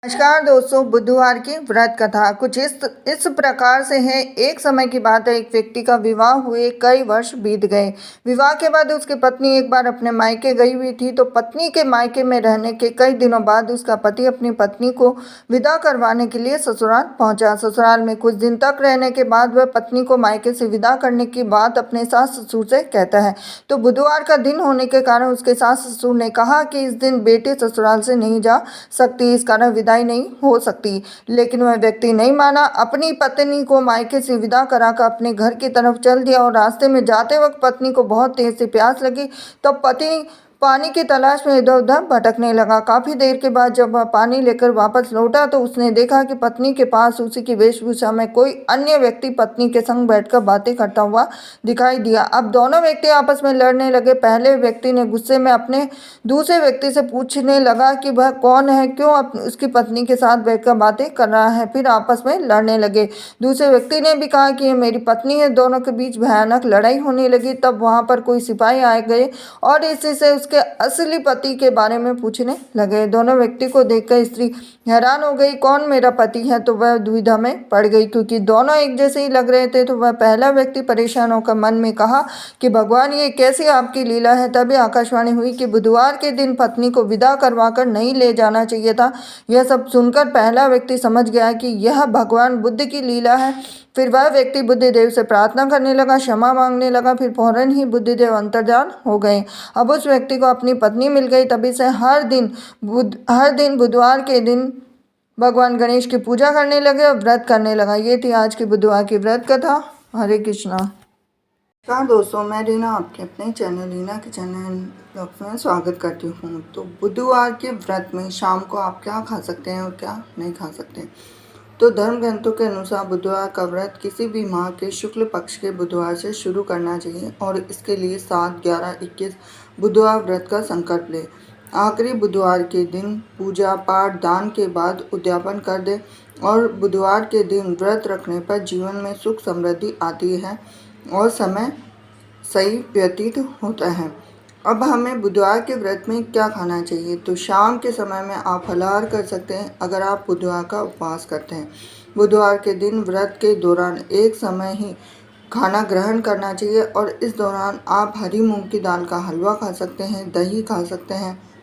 नमस्कार दोस्तों, बुधवार की व्रत कथा कुछ इस प्रकार से है। एक समय की बात है, एक व्यक्ति का विवाह हुए कई वर्ष बीत गए। विवाह के बाद उसकी पत्नी एक बार अपने मायके गई हुई थी, तो पत्नी के मायके में रहने के कई दिनों बाद उसका पति अपनी पत्नी को विदा करवाने के लिए ससुराल पहुंचा। ससुराल में कुछ दिन तक रहने के बाद वह पत्नी को मायके से विदा करने की बात अपने सास ससुर से कहता है। तो बुधवार का दिन होने के कारण उसके सास ससुर ने कहा कि इस दिन बेटी ससुराल से नहीं जा सकती, इस कारण विदाई नहीं हो सकती। लेकिन वह व्यक्ति नहीं माना, अपनी पत्नी को मायके से विदा कराकर अपने घर की तरफ चल दिया और रास्ते में जाते वक्त पत्नी को बहुत तेज से प्यास लगी। तब पति पानी की तलाश में इधर उधर भटकने लगा। काफी देर के बाद जब वह पानी लेकर वापस लौटा तो उसने देखा कि पत्नी के पास उसी की वेशभूषा में कोई अन्य व्यक्ति पत्नी के संग बैठकर बातें करता हुआ दिखाई दिया। अब दोनों व्यक्ति आपस में लड़ने लगे। पहले व्यक्ति ने गुस्से में अपने दूसरे व्यक्ति से पूछने लगा कि वह कौन है, क्यों उसकी पत्नी के साथ बैठकर बातें कर रहा है। फिर आपस में लड़ने लगे। दूसरे व्यक्ति ने भी कहा कि ये मेरी पत्नी है। दोनों के बीच भयानक लड़ाई होने लगी। तब वहां पर कोई सिपाही आ गए और इसी से उसके असली पति के बारे में पूछने लगे। दोनों व्यक्ति को देखकर स्त्री हैरान हो गई, कौन मेरा पति है? तो वह दुविधा में पड़ गई, क्योंकि दोनों एक जैसे ही लग रहे थे। तो वह पहला व्यक्ति परेशान होकर मन में कहा कि भगवान, ये कैसी आपकी लीला है। तभी आकाशवाणी हुई कि बुधवार के दिन पत्नी को विदा करवाकर नहीं ले जाना चाहिए था। यह सब सुनकर पहला व्यक्ति समझ गया कि यह भगवान बुद्ध की लीला है। फिर वह व्यक्ति बुद्धिदेव से प्रार्थना करने लगा, क्षमा मांगने लगा। फिर फौरन ही बुद्धिदेव अंतर्धान हो गए। अब उस व्यक्ति को अपनी पत्नी मिल गई। तभी से हर दिन बुधवार के दिन भगवान गणेश की पूजा करने लगे और व्रत करने लगा। ये थी आज की बुधवार की व्रत कथा। हरे कृष्णा। नमस्कार दोस्तों, मैं रीना आपके अपने चैनल रीना के चैनल में स्वागत करती हूँ। तो बुधवार के व्रत में शाम को आप क्या खा सकते हैं और क्या नहीं खा सकते। तो धर्म ग्रंथों के अनुसार बुधवार का व्रत किसी भी माह के शुक्ल पक्ष के बुधवार से शुरू करना चाहिए और इसके लिए 7, 11, 21 बुधवार व्रत का संकल्प ले। आखिरी बुधवार के दिन पूजा पाठ दान के बाद उद्यापन कर दे और बुधवार के दिन व्रत रखने पर जीवन में सुख समृद्धि आती है और समय सही व्यतीत होता है। अब हमें बुधवार के व्रत में क्या खाना चाहिए। तो शाम के समय में आप फलाहार कर सकते हैं अगर आप बुधवार का उपवास करते हैं। बुधवार के दिन व्रत के दौरान एक समय ही खाना ग्रहण करना चाहिए और इस दौरान आप हरी मूंग की दाल का हलवा खा सकते हैं, दही खा सकते हैं।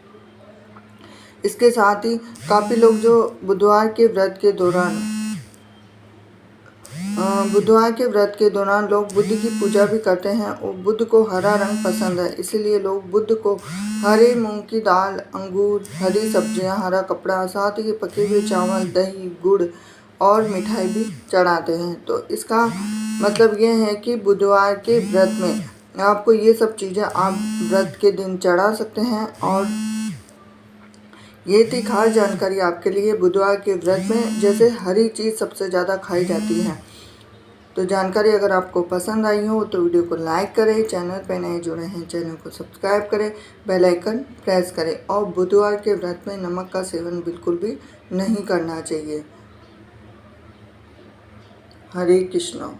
इसके साथ ही काफ़ी लोग जो बुधवार के व्रत के दौरान लोग बुद्ध की पूजा भी करते हैं और बुद्ध को हरा रंग पसंद है, इसीलिए लोग बुद्ध को हरे मूंग की दाल, अंगूर, हरी सब्जियां, हरा कपड़ा, साथ ही पके हुए चावल, दही, गुड़ और मिठाई भी चढ़ाते हैं। तो इसका मतलब ये है कि बुधवार के व्रत में आपको ये सब चीज़ें आप व्रत के दिन चढ़ा सकते हैं। और ये थी खास जानकारी आपके लिए। बुधवार के व्रत में जैसे हरी चीज़ सबसे ज़्यादा खाई जाती है। तो जानकारी अगर आपको पसंद आई हो तो वीडियो को लाइक करें, चैनल पर नए जुड़े हैं चैनल को सब्सक्राइब करें, बेल आइकन प्रेस करें और बुधवार के व्रत में नमक का सेवन बिल्कुल भी नहीं करना चाहिए। हरे कृष्णा।